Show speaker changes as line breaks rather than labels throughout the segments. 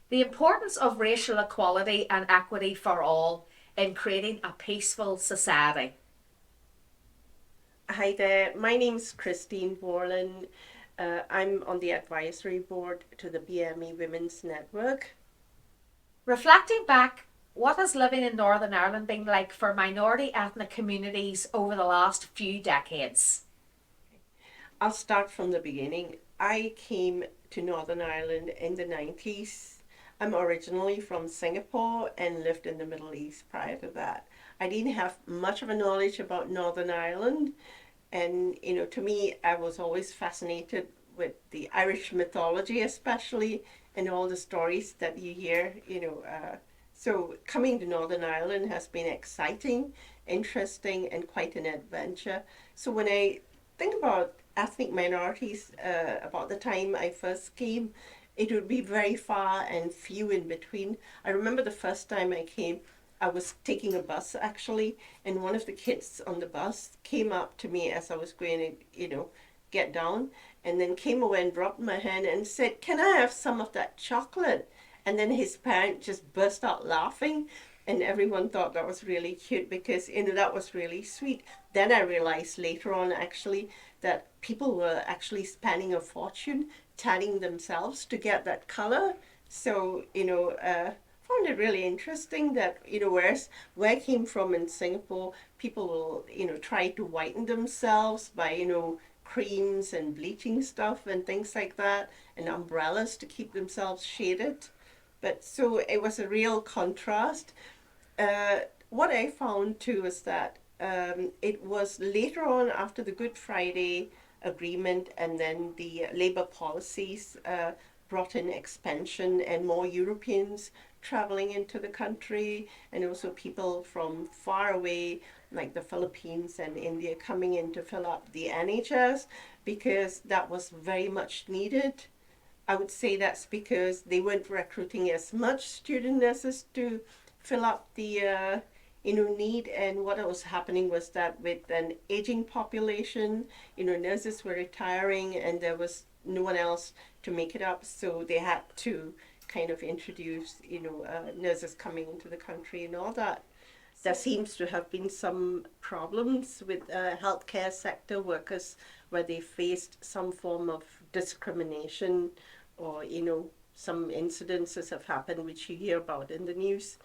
The importance of racial equality and equity for all in creating a peaceful society.
Hi there, my name's Kristyene Boreland. I'm on the advisory board to the BME Women's Network.
Reflecting back, what has living in Northern Ireland been like for minority ethnic communities over the last few decades?
I'll start from the beginning. I came to Northern Ireland in the 90s. I'm originally from Singapore and lived in the Middle East prior to that. I didn't have much of a knowledge about Northern Ireland, and to me, I was always fascinated with the Irish mythology, especially, and all the stories that you hear. So coming to Northern Ireland has been exciting, interesting, and quite an adventure. So when I think about ethnic minorities, about the time I first came, it would be very far and few in between. I remember the first time I came, I was taking a bus actually, and one of the kids on the bus came up to me as I was going to, get down, and then came away and rubbed my hand and said, "Can I have some of that chocolate?" And then his parent just burst out laughing, and everyone thought that was really cute because that was really sweet. Then I realized later on actually that people were actually spending a fortune tanning themselves to get that color. So found it really interesting that whereas where I came from in Singapore, people will try to whiten themselves by creams and bleaching stuff and things like that, and umbrellas to keep themselves shaded. But so it was a real contrast. uh, what I found too is that it was later on after the Good Friday Agreement and then the Labour policies brought in expansion and more Europeans traveling into the country, and also people from far away like the Philippines and India coming in to fill up the NHS because that was very much needed. I would say that's because they weren't recruiting as much student nurses to fill up the need. And what was happening was that with an aging population, nurses were retiring, and there was no one else to make it up. So they had to kind of introduce nurses coming into the country and all that. There seems to have been some problems with healthcare sector workers where they faced some form of discrimination, or some incidences have happened which you hear about in the news.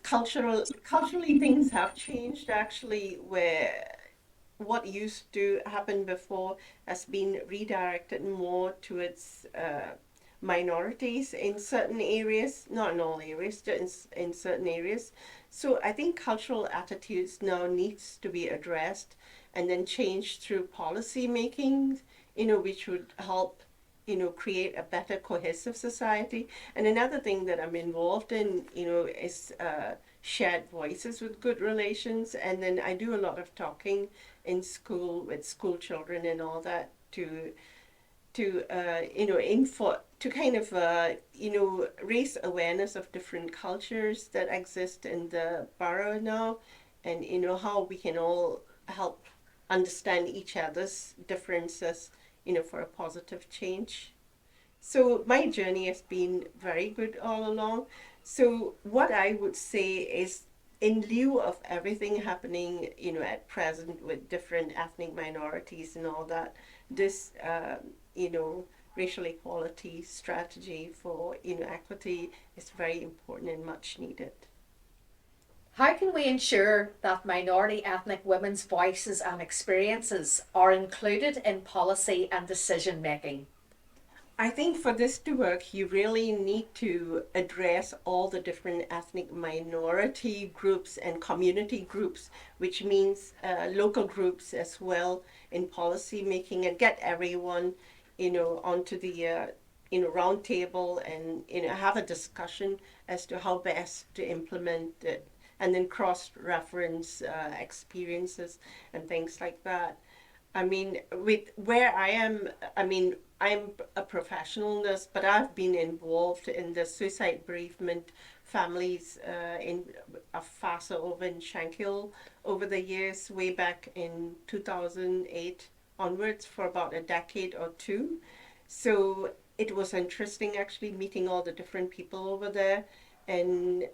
Culturally things have changed actually, where what used to happen before has been redirected more towards minorities in certain areas, not in all areas, just in certain areas. So I think cultural attitudes now needs to be addressed and then changed through policy making, which would help create a better cohesive society. And another thing that I'm involved in, is shared voices with good relations. And then I do a lot of talking in school with school children and all that to info to kind of raise awareness of different cultures that exist in the borough now, and how we can all help understand each other's differences, for a positive change. So my journey has been very good all along. So what I would say is, in lieu of everything happening, at present with different ethnic minorities and all that, this, you know, racial equality strategy for, equity is very important and much needed.
How can we ensure that minority ethnic women's voices and experiences are included in policy and decision making?
I think for this to work, you really need to address all the different ethnic minority groups and community groups, which means local groups as well in policy making, and get everyone, onto the round table, and have a discussion as to how best to implement it, and then cross reference experiences and things like that. I mean, with where I am, I mean, I'm a professional nurse, but I've been involved in the suicide bereavement families in Fasa over in Shankill over the years, way back in 2008 onwards, for about a decade or two. So it was interesting actually meeting all the different people over there, and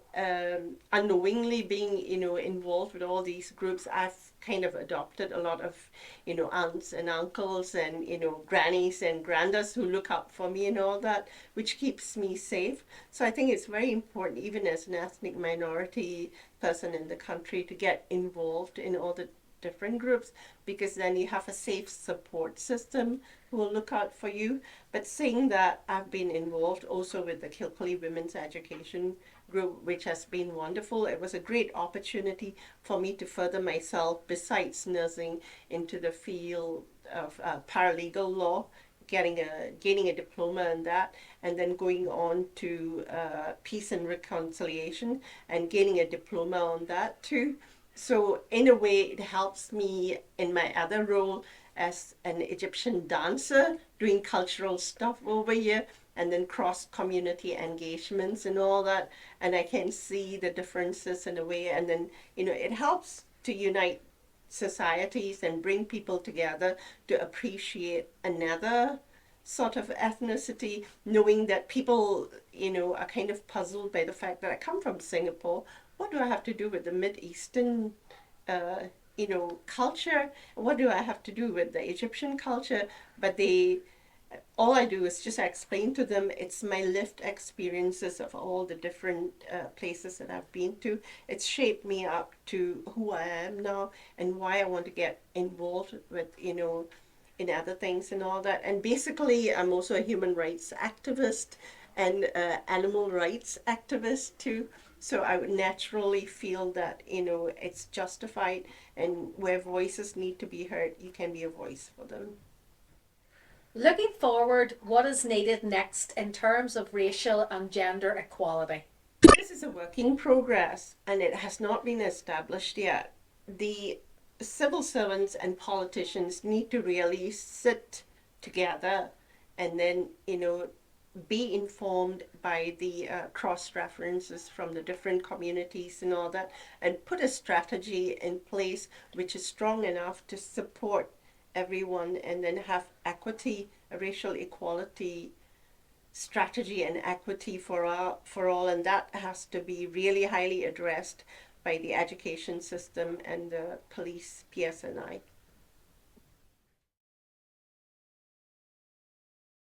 unknowingly being, involved with all these groups. I've kind of adopted a lot of, aunts and uncles and, grannies and grandas who look out for me and all that, which keeps me safe. So I think it's very important, even as an ethnic minority person in the country, to get involved in all the different groups, because then you have a safe support system who will look out for you. But saying that, I've been involved also with the Kilkelly Women's Education Group, which has been wonderful. It was a great opportunity for me to further myself besides nursing into the field of paralegal law, gaining a diploma in that, and then going on to peace and reconciliation and gaining a diploma on that too. So in a way, it helps me in my other role as an Egyptian dancer, doing cultural stuff over here, and then cross community engagements and all that. And I can see the differences in a way. And then, it helps to unite societies and bring people together to appreciate another sort of ethnicity, knowing that people, are kind of puzzled by the fact that I come from Singapore. What do I have to do with the Mid-Eastern, culture? What do I have to do with the Egyptian culture? But all I do is just explain to them it's my lived experiences of all the different places that I've been to. It's shaped me up to who I am now and why I want to get involved with, in other things and all that. And basically, I'm also a human rights activist and animal rights activist too. So I would naturally feel that, it's justified, and where voices need to be heard, you can be a voice for them.
Looking forward, what is needed next in terms of racial and gender equality?
This is a work in progress and it has not been established yet. The civil servants and politicians need to really sit together and then, be informed by the cross references from the different communities and all that, and put a strategy in place which is strong enough to support everyone, and then have equity, a racial equality strategy and equity for all, and that has to be really highly addressed by the education system and the police, PSNI.